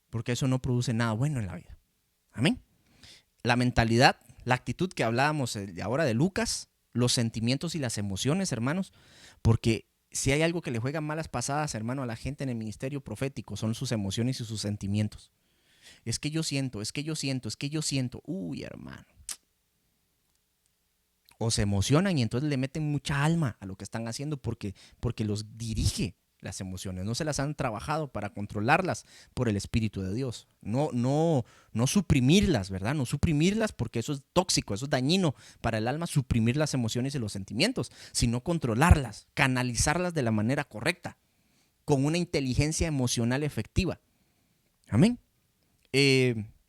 Porque eso no produce nada bueno en la vida. Amén. La mentalidad, la actitud que hablábamos ahora de Lucas, los sentimientos y las emociones, hermanos, porque si hay algo que le juega malas pasadas, hermano, a la gente en el ministerio profético, son sus emociones y sus sentimientos. Es que yo siento, es que yo siento, es que yo siento. Uy, hermano. O se emocionan y entonces le meten mucha alma a lo que están haciendo porque los dirige las emociones, no se las han trabajado para controlarlas por el Espíritu de Dios. No suprimirlas, ¿verdad? No suprimirlas porque eso es tóxico, eso es dañino para el alma, suprimir las emociones y los sentimientos, sino controlarlas, canalizarlas de la manera correcta, con una inteligencia emocional efectiva. Amén.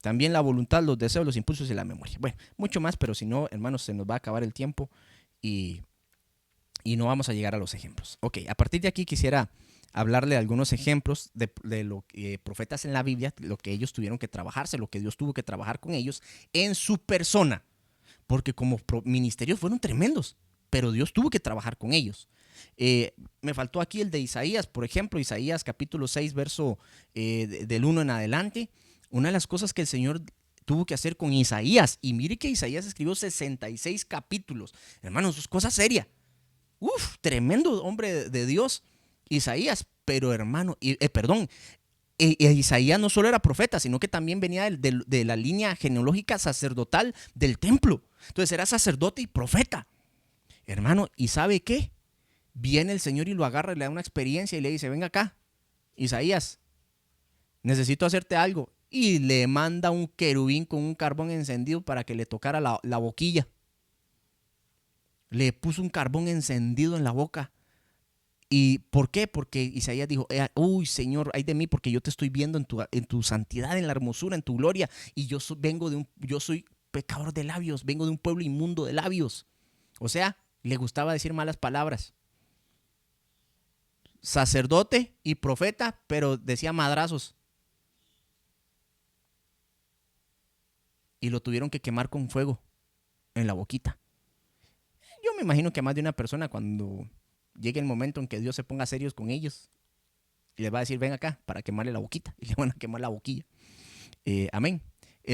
También la voluntad, los deseos, los impulsos y la memoria. Bueno, mucho más, pero si no, hermanos, se nos va a acabar el tiempo y no vamos a llegar a los ejemplos. Ok, a partir de aquí quisiera hablarle de algunos ejemplos de lo que profetas en la Biblia, lo que ellos tuvieron que trabajarse, lo que Dios tuvo que trabajar con ellos en su persona, porque como ministerios fueron tremendos, pero Dios tuvo que trabajar con ellos. Me faltó aquí el de Isaías, por ejemplo, Isaías capítulo 6, verso del 1 en adelante. Una de las cosas que el Señor tuvo que hacer con Isaías, y mire que Isaías escribió 66 capítulos, hermanos, eso es cosa seria. Tremendo hombre de Dios, Isaías, pero hermano, Isaías no solo era profeta, sino que también venía de la línea genealógica sacerdotal del templo. Entonces era sacerdote y profeta. Hermano, ¿y sabe qué? Viene el Señor y lo agarra y le da una experiencia y le dice, venga acá, Isaías, necesito hacerte algo. Y le manda un querubín con un carbón encendido para que le tocara la boquilla. Le puso un carbón encendido en la boca. ¿Y por qué? Porque Isaías dijo, uy, Señor, ay de mí, porque yo te estoy viendo en tu santidad, en la hermosura, en tu gloria, y yo soy pecador de labios, vengo de un pueblo inmundo de labios. O sea, le gustaba decir malas palabras. Sacerdote y profeta, pero decía madrazos. Y lo tuvieron que quemar con fuego en la boquita. Yo me imagino que más de una persona, cuando llegue el momento en que Dios se ponga serios con ellos, les va a decir, ven acá para quemarle la boquita, y le van a quemar la boquilla. Amén.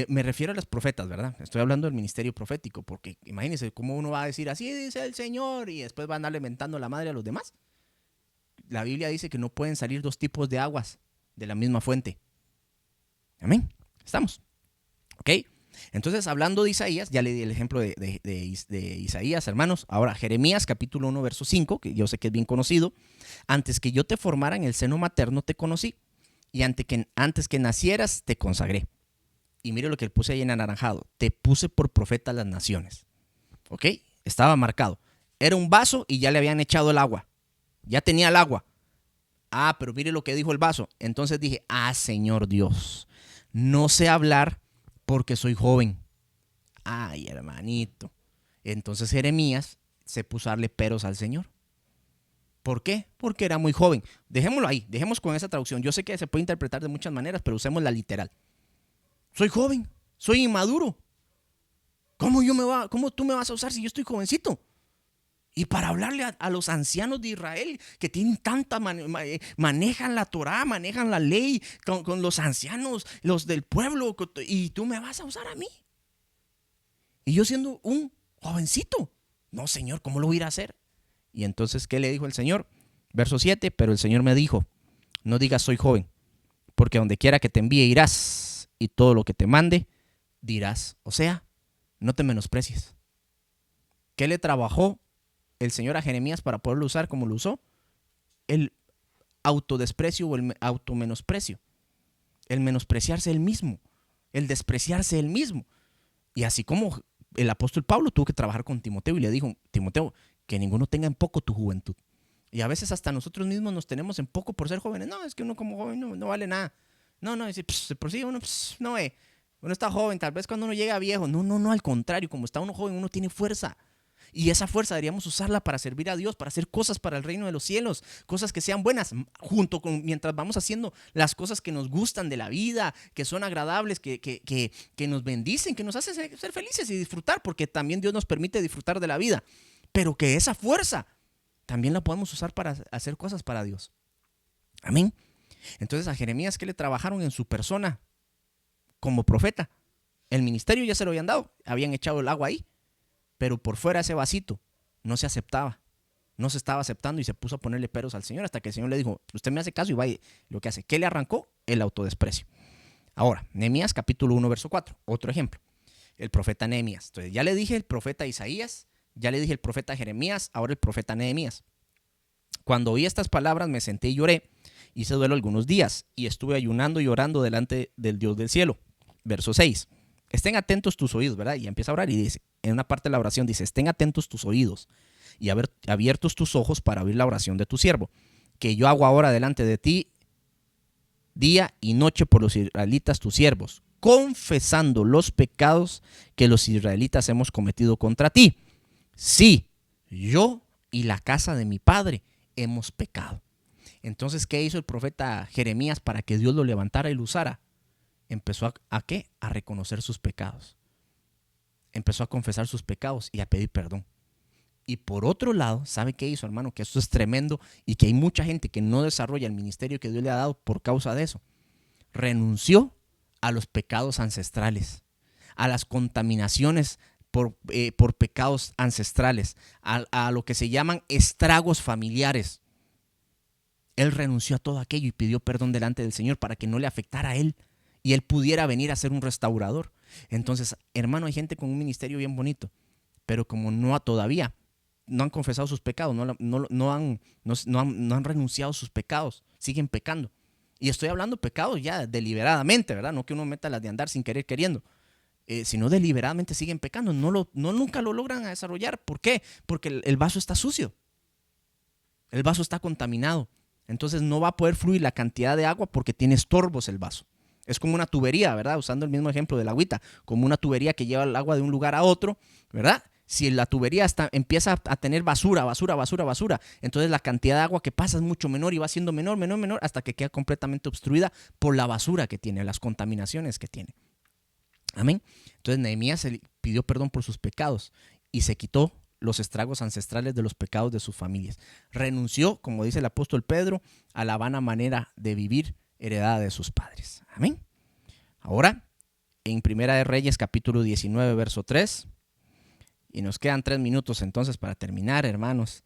Me refiero a los profetas, ¿verdad? Estoy hablando del ministerio profético, porque imagínense cómo uno va a decir, así dice el Señor, y después va a andarle mentando la madre a los demás. La Biblia dice que no pueden salir dos tipos de aguas de la misma fuente. Amén. ¿Estamos? ¿Ok? Entonces, hablando de Isaías, ya le di el ejemplo de Isaías, hermanos. Ahora, Jeremías capítulo 1, verso 5, que yo sé que es bien conocido. Antes que yo te formara en el seno materno te conocí, y antes que nacieras te consagré. Y mire lo que puse ahí en anaranjado. Te puse por profeta a las naciones. ¿Ok? Estaba marcado. Era un vaso y ya le habían echado el agua. Ya tenía el agua. Ah, pero mire lo que dijo el vaso. Entonces dije, Señor Dios, no sé hablar porque soy joven. Ay, hermanito. Entonces Jeremías se puso a darle peros al Señor. ¿Por qué? Porque era muy joven. Dejémoslo ahí, dejemos con esa traducción. Yo sé que se puede interpretar de muchas maneras, pero usemos la literal. Soy joven, soy inmaduro. ¿Cómo tú me vas a usar si yo estoy jovencito? Y para hablarle a los ancianos de Israel que tienen manejan la Torá, manejan la ley con los ancianos, los del pueblo, y tú me vas a usar a mí. Y yo siendo un jovencito. No, Señor, ¿cómo lo voy a ir a hacer? Y entonces, ¿qué le dijo el Señor? Verso 7, pero el Señor me dijo, no digas soy joven, porque donde quiera que te envíe irás, y todo lo que te mande dirás. O sea, no te menosprecies. ¿Qué le trabajó el Señor a Jeremías para poderlo usar como lo usó? El autodesprecio o el automenosprecio. El menospreciarse él mismo. El despreciarse él mismo. Y así como el apóstol Pablo tuvo que trabajar con Timoteo y le dijo, Timoteo, que ninguno tenga en poco tu juventud. Y a veces hasta nosotros mismos nos tenemos en poco por ser jóvenes. No, es que uno como joven no vale nada. No, por sí uno no ve. Uno está joven, tal vez cuando uno llega viejo. No, al contrario, como está uno joven, uno tiene fuerza. Y esa fuerza deberíamos usarla para servir a Dios, para hacer cosas para el reino de los cielos, cosas que sean buenas, mientras vamos haciendo las cosas que nos gustan de la vida, que son agradables, que nos bendicen, que nos hacen ser felices y disfrutar, porque también Dios nos permite disfrutar de la vida. Pero que esa fuerza también la podemos usar para hacer cosas para Dios. Amén. Entonces a Jeremías, ¿qué le trabajaron en su persona como profeta? El ministerio ya se lo habían dado, habían echado el agua ahí, pero por fuera ese vasito no se aceptaba, no se estaba aceptando y se puso a ponerle peros al Señor hasta que el Señor le dijo, usted me hace caso y va y lo que hace. ¿Qué le arrancó? El autodesprecio. Ahora, Nehemías capítulo 1, verso 4, otro ejemplo. El profeta Nehemías. Entonces ya le dije el profeta Isaías, ya le dije el profeta Jeremías, ahora el profeta Nehemías. Cuando oí estas palabras me senté y lloré, hice duelo algunos días y estuve ayunando y orando delante del Dios del cielo. Verso 6. Estén atentos tus oídos, ¿verdad? Y empieza a orar y dice, en una parte de la oración dice, estén atentos tus oídos y abiertos tus ojos para oír la oración de tu siervo, que yo hago ahora delante de ti día y noche por los israelitas tus siervos, confesando los pecados que los israelitas hemos cometido contra ti. Sí, yo y la casa de mi padre hemos pecado. Entonces, ¿qué hizo el profeta Jeremías para que Dios lo levantara y lo usara? Empezó ¿a qué? A reconocer sus pecados. Empezó a confesar sus pecados y a pedir perdón. Y por otro lado, ¿sabe qué hizo, hermano? Que esto es tremendo y que hay mucha gente que no desarrolla el ministerio que Dios le ha dado por causa de eso. Renunció a los pecados ancestrales, a las contaminaciones por pecados ancestrales, a lo que se llaman estragos familiares. Él renunció a todo aquello y pidió perdón delante del Señor para que no le afectara a él y él pudiera venir a ser un restaurador. Entonces, hermano, hay gente con un ministerio bien bonito, pero como todavía no han confesado sus pecados, no han renunciado a sus pecados, siguen pecando. Y estoy hablando pecados ya deliberadamente, ¿verdad? No que uno meta las de andar sin querer queriendo, sino deliberadamente siguen pecando. Nunca lo logran desarrollar. ¿Por qué? Porque el vaso está sucio, el vaso está contaminado. Entonces no va a poder fluir la cantidad de agua porque tiene estorbos el vaso. Es como una tubería, ¿verdad? Usando el mismo ejemplo de la agüita, como una tubería que lleva el agua de un lugar a otro, ¿verdad? Si la tubería empieza a tener basura, entonces la cantidad de agua que pasa es mucho menor y va siendo menor, hasta que queda completamente obstruida por la basura que tiene, las contaminaciones que tiene. Amén. Entonces Nehemías pidió perdón por sus pecados y se quitó los estragos ancestrales de los pecados de sus familias. Renunció, como dice el apóstol Pedro, a la vana manera de vivir heredada de sus padres. Amén. Ahora, en Primera de Reyes, capítulo 19, verso 3, y nos quedan 3 minutos entonces para terminar, hermanos.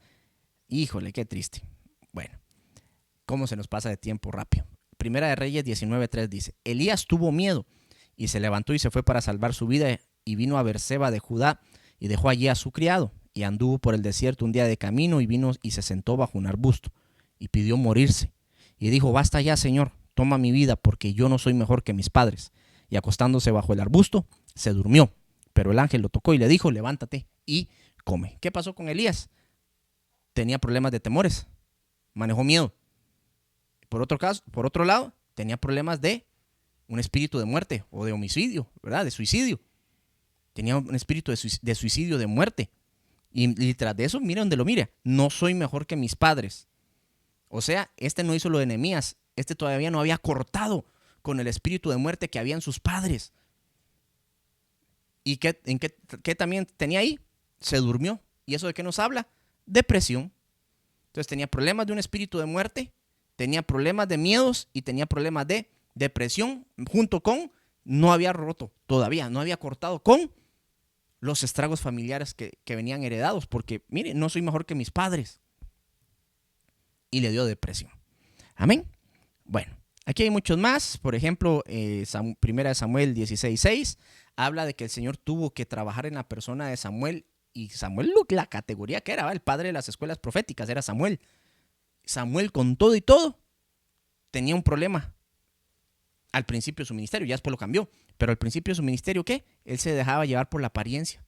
Híjole, qué triste. Bueno, cómo se nos pasa de tiempo rápido. Primera de Reyes 19:3 dice, Elías tuvo miedo Y se levantó y se fue para salvar su vida y vino a Berseba de Judá y dejó allí a su criado y anduvo por el desierto un día de camino y vino y se sentó bajo un arbusto y pidió morirse. Y dijo: basta ya, Señor, toma mi vida porque yo no soy mejor que mis padres. Y acostándose bajo el arbusto, se durmió. Pero el ángel lo tocó y le dijo: levántate y come. ¿Qué pasó con Elías? Tenía problemas de temores, manejó miedo. Por otro lado, tenía problemas de un espíritu de muerte o de homicidio, ¿verdad? De suicidio. Tenía un espíritu de suicidio, de muerte. Y tras de eso, mire donde lo mire. No soy mejor que mis padres. O sea, este no hizo lo de Nehemías. Este todavía no había cortado con el espíritu de muerte que había en sus padres. ¿Y qué también tenía ahí? Se durmió. ¿Y eso de qué nos habla? Depresión. Entonces tenía problemas de un espíritu de muerte, tenía problemas de miedos y tenía problemas de depresión, junto con, no había roto todavía, no había cortado con los estragos familiares que venían heredados, porque mire, no soy mejor que mis padres. Y le dio depresión. Amén. Bueno, aquí hay muchos más. Por ejemplo, Primera de Samuel 16:6 habla de que el Señor tuvo que trabajar en la persona de Samuel. Y Samuel, la categoría que era, el padre de las escuelas proféticas, era Samuel. Samuel, con todo y todo, tenía un problema al principio de su ministerio, ya después lo cambió. Pero al principio de su ministerio, ¿qué? Él se dejaba llevar por la apariencia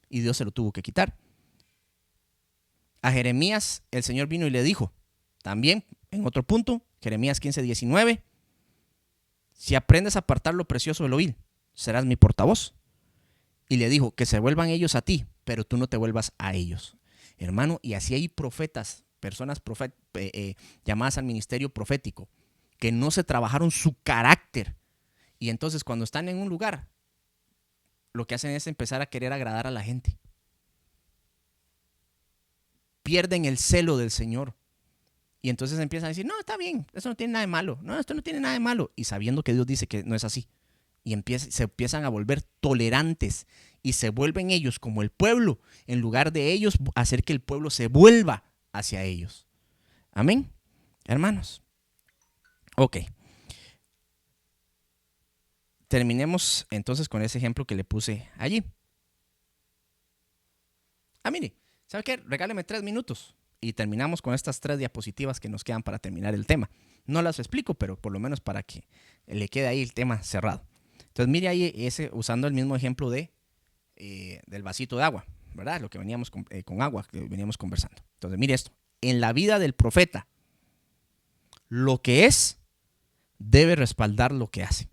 y Dios se lo tuvo que quitar. A Jeremías, el Señor vino y le dijo, también en otro punto, Jeremías 15:19, si aprendes a apartar lo precioso del oír, serás mi portavoz. Y le dijo, que se vuelvan ellos a ti, pero tú no te vuelvas a ellos. Hermano, y así hay profetas, personas llamadas al ministerio profético, que no se trabajaron su carácter. Y entonces cuando están en un lugar, lo que hacen es empezar a querer agradar a la gente. Pierden el celo del Señor. Y entonces empiezan a decir, no, está bien, eso no tiene nada de malo. No, esto no tiene nada de malo. Y sabiendo que Dios dice que no es así. Y se empiezan a volver tolerantes y se vuelven ellos como el pueblo, en lugar de ellos hacer que el pueblo se vuelva hacia ellos. Amén, hermanos. Ok. Terminemos entonces con ese ejemplo que le puse allí. Mire, ¿sabe qué? Regáleme 3 minutos y terminamos con estas 3 diapositivas que nos quedan para terminar el tema. No las explico, pero por lo menos para que le quede ahí el tema cerrado. Entonces, mire ahí usando el mismo ejemplo del vasito de agua, ¿verdad? Lo que veníamos con agua, que veníamos conversando. Entonces, mire esto. En la vida del profeta, lo que es debe respaldar lo que hace.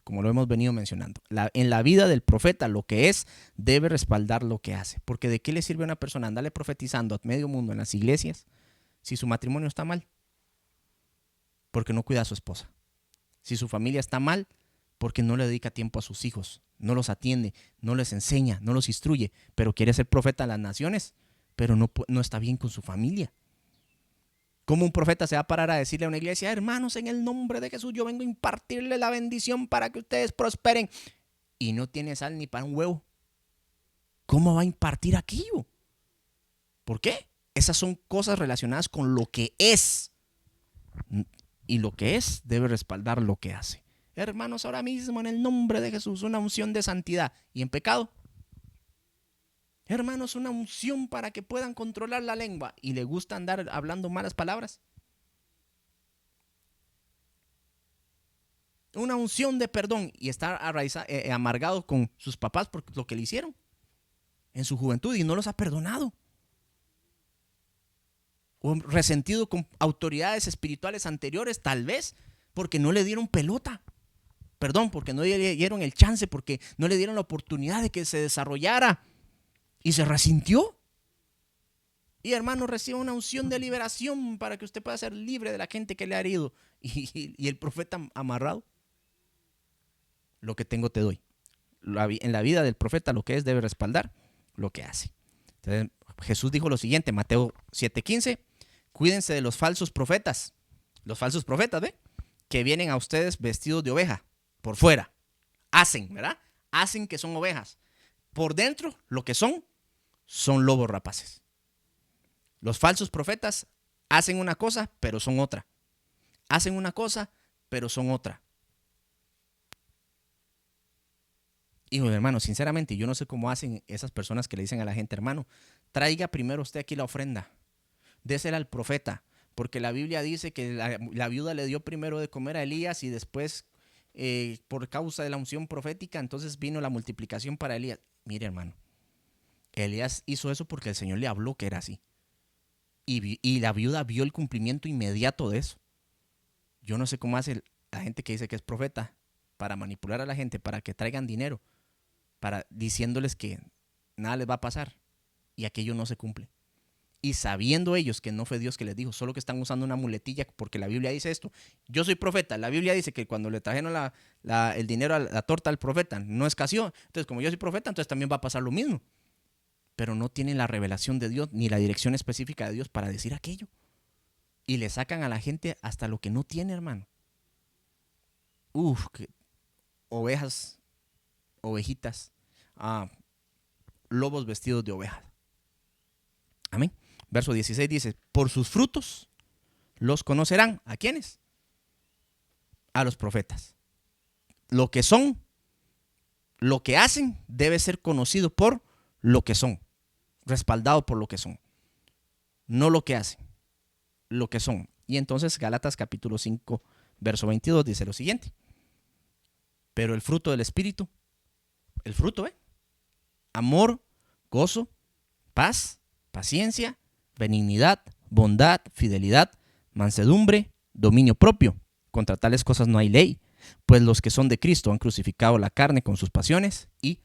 Como lo hemos venido mencionando. En la vida del profeta, lo que es debe respaldar lo que hace. Porque ¿de qué le sirve a una persona andarle profetizando a medio mundo en las iglesias si su matrimonio está mal? Porque no cuida a su esposa. Si su familia está mal, porque no le dedica tiempo a sus hijos, no los atiende, no les enseña, no los instruye, pero quiere ser profeta a las naciones, pero no está bien con su familia. ¿Cómo un profeta se va a parar a decirle a una iglesia, hermanos, en el nombre de Jesús yo vengo a impartirle la bendición para que ustedes prosperen? Y no tiene sal ni para un huevo. ¿Cómo va a impartir aquello? ¿Por qué? Esas son cosas relacionadas con lo que es. Y lo que es debe respaldar lo que hace. Hermanos, ahora mismo en el nombre de Jesús, una unción de santidad. ¿Y en pecado? Hermanos, una unción para que puedan controlar la lengua. ¿Y le gusta andar hablando malas palabras? Una unción de perdón y estar amargado con sus papás por lo que le hicieron en su juventud y no los ha perdonado. O resentido con autoridades espirituales anteriores, tal vez porque no le dieron pelota. Perdón, porque no le dieron el chance, porque no le dieron la oportunidad de que se desarrollara y se resintió. Y hermano, reciba una unción de liberación para que usted pueda ser libre de la gente que le ha herido. Y el profeta amarrado. Lo que tengo te doy. En la vida del profeta lo que es debe respaldar lo que hace. Entonces, Jesús dijo lo siguiente, Mateo 7:15, cuídense de los falsos profetas. Los falsos profetas, ¿ve? Que vienen a ustedes vestidos de oveja por fuera. Hacen, ¿verdad? Hacen que son ovejas. Por dentro, lo que son lobos rapaces. Los falsos profetas hacen una cosa, pero son otra. Hacen una cosa, pero son otra. Y bueno, hermano, sinceramente, yo no sé cómo hacen esas personas que le dicen a la gente, hermano, traiga primero usted aquí la ofrenda, désela al profeta, porque la Biblia dice que la viuda le dio primero de comer a Elías y después, por causa de la unción profética, entonces vino la multiplicación para Elías. Mire, hermano, Elías hizo eso porque el Señor le habló que era así. Y la viuda vio el cumplimiento inmediato de eso. Yo no sé cómo hace la gente que dice que es profeta para manipular a la gente, para que traigan dinero, para diciéndoles que nada les va a pasar y aquello no se cumple. Y sabiendo ellos que no fue Dios que les dijo, solo que están usando una muletilla porque la Biblia dice esto. Yo soy profeta. La Biblia dice que cuando le trajeron el dinero a la torta al profeta, no escaseó. Entonces, como yo soy profeta, entonces también va a pasar lo mismo. Pero no tienen la revelación de Dios ni la dirección específica de Dios para decir aquello. Y le sacan a la gente hasta lo que no tiene, hermano. Ovejas, ovejitas, lobos vestidos de ovejas. Amén. Verso 16 dice, por sus frutos los conocerán. ¿A quiénes? A los profetas. Lo que son, lo que hacen, debe ser conocido por lo que son, respaldado por lo que son. No lo que hacen, lo que son. Y entonces Gálatas capítulo 5, verso 22 dice lo siguiente. Pero el fruto del Espíritu, el fruto, amor, gozo, paz, paciencia, benignidad, bondad, fidelidad, mansedumbre, dominio propio. Contra tales cosas no hay ley, pues los que son de Cristo han crucificado la carne con sus pasiones y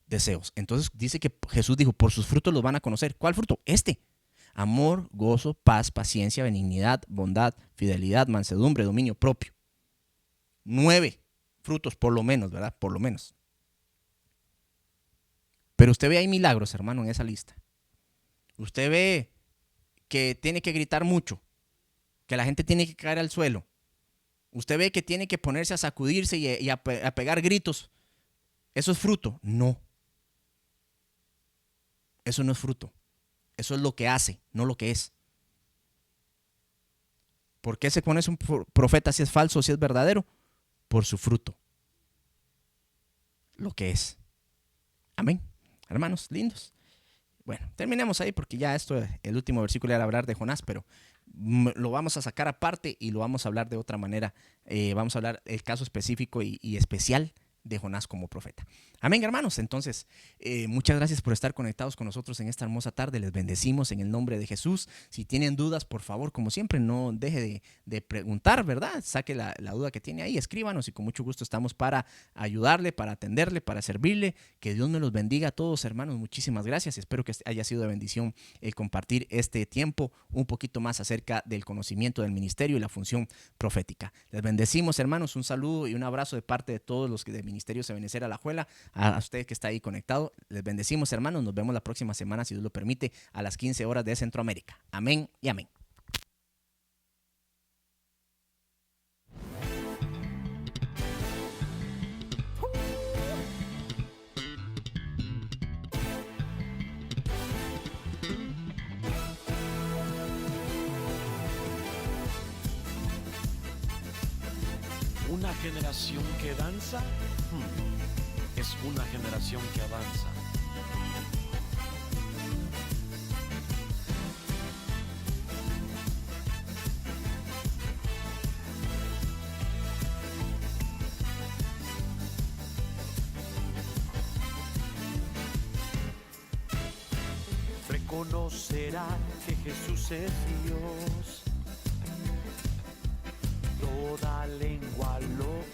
deseos. Entonces dice que Jesús dijo, por sus frutos los van a conocer. ¿Cuál fruto? Amor, gozo, paz, paciencia, benignidad, bondad, fidelidad, mansedumbre, dominio propio. 9 frutos por lo menos, ¿verdad? Por lo menos. Pero usted ve ahí milagros, hermano, en esa lista. Usted ve que tiene que gritar mucho, que la gente tiene que caer al suelo. Usted ve que tiene que ponerse a sacudirse y a pegar gritos. ¿Eso es fruto? No. Eso no es fruto. Eso es lo que hace, no lo que es. ¿Por qué se conoce un profeta si es falso o si es verdadero? Por su fruto. Lo que es. Amén. Hermanos lindos. Bueno, terminemos ahí porque ya el último versículo era hablar de Jonás, pero lo vamos a sacar aparte y lo vamos a hablar de otra manera. Vamos a hablar el caso específico y especial de Jonás como profeta. Amén, hermanos. Entonces, muchas gracias por estar conectados con nosotros en esta hermosa tarde. Les bendecimos en el nombre de Jesús. Si tienen dudas, por favor, como siempre, no deje de preguntar, ¿verdad? Saque la duda que tiene ahí, escríbanos y con mucho gusto estamos para ayudarle, para atenderle, para servirle. Que Dios me los bendiga a todos, hermanos. Muchísimas gracias. Espero que haya sido de bendición el compartir este tiempo un poquito más acerca del conocimiento del ministerio y la función profética. Les bendecimos, hermanos. Un saludo y un abrazo de parte de todos los que del Ministerio Ebenecer Alajuela. A usted que está ahí conectado, les bendecimos, hermanos. Nos vemos la próxima semana, si Dios lo permite, a las 15 horas de Centroamérica. Amén y amén. Una generación que danza es una generación que avanza. Reconocerá que Jesús es Dios. Toda lengua lo